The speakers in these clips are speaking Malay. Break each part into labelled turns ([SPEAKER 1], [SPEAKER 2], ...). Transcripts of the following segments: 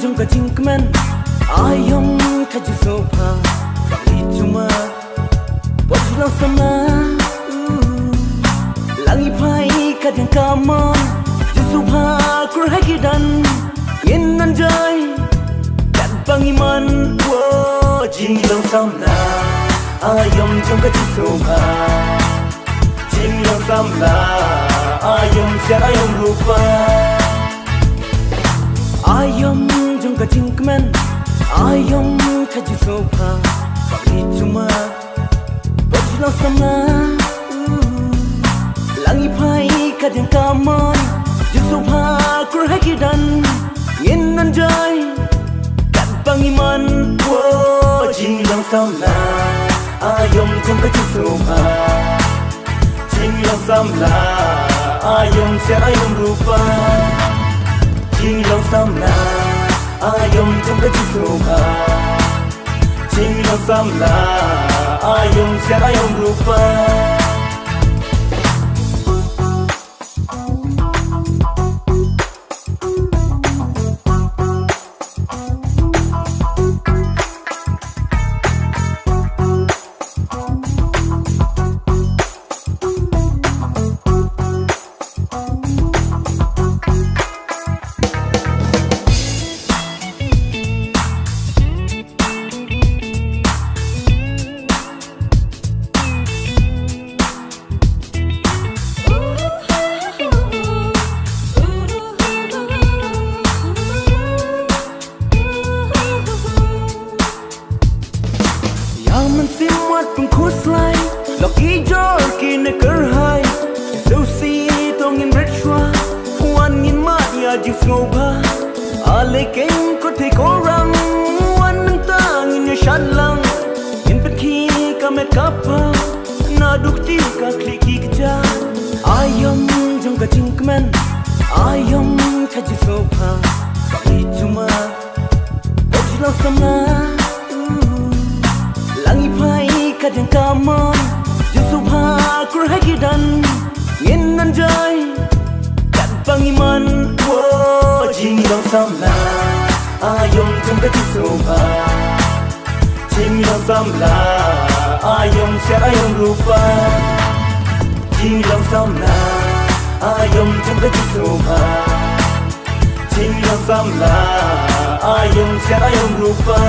[SPEAKER 1] jongka jingkmen ayom kaju sopa bagi cuma bojlo sama langi pai kadang kamon jusuha kurhagi dan innan jai kat bangiman wo jinglong samna ayom jongka ju sopa jinglong samna ayom siar ayom rupa ayom jongka jingkmen ayom kaju sopa bagi cuma bojlo sama langi pai kadang kamon jusuha kurhagi dan innan jai kat bangiman wo jinglong samna ayom jongka ju sopa jinglong samna ayom siar ayom rupa jinglong samna ayom jongka ju sopa jinglong samna ayom siar ayom rupa Simwat pengkuslai Loki jor kini kerhai Susi tongin berchua Wan ngin mat ya jus ngoba Ale keng ko te korang Wan nang tangin ya shanlang In petki kamet kapa Naduk ti ka kliki keja Ayom jongka jingkmen Ayom kaju sopa Bagi cuma Bojlo sama langi pai kadang kamon jusuha kurhagi dan innan jai kat bangiman wo jinglong samna ayom jongka ju sopa jinglong samna ayom siar ayom rupa jinglong samna ayom jongka ju sopa jinglong samna ayom siar ayom rupa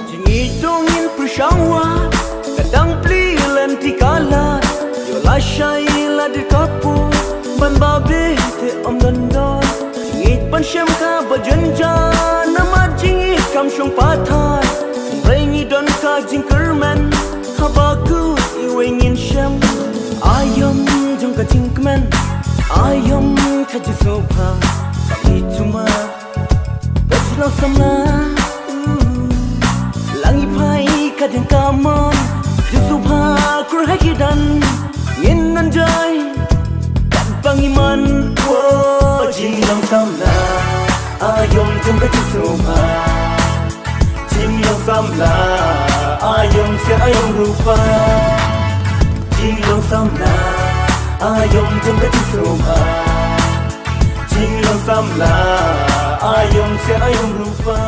[SPEAKER 1] Jingitongin persyawa kadang plilan tikala yola shaila di kapu ban babe te om dandon jingit pan syam ka bajenja nama jingit kam syong patai rengi don ka jingkerman habaku iwengin syam ayom jongka jingkmen ayom kaju sopa bagi cuma bojlo sama langi pai kadang kamon jusuha kurhagi dan innan jai kat bangiman wo jinglong samna ayom jongka ju sopa jinglong samna ayom siar ayom rupa jinglong samna ayom jongka ju sopa jinglong samna ayom siar ayom rupa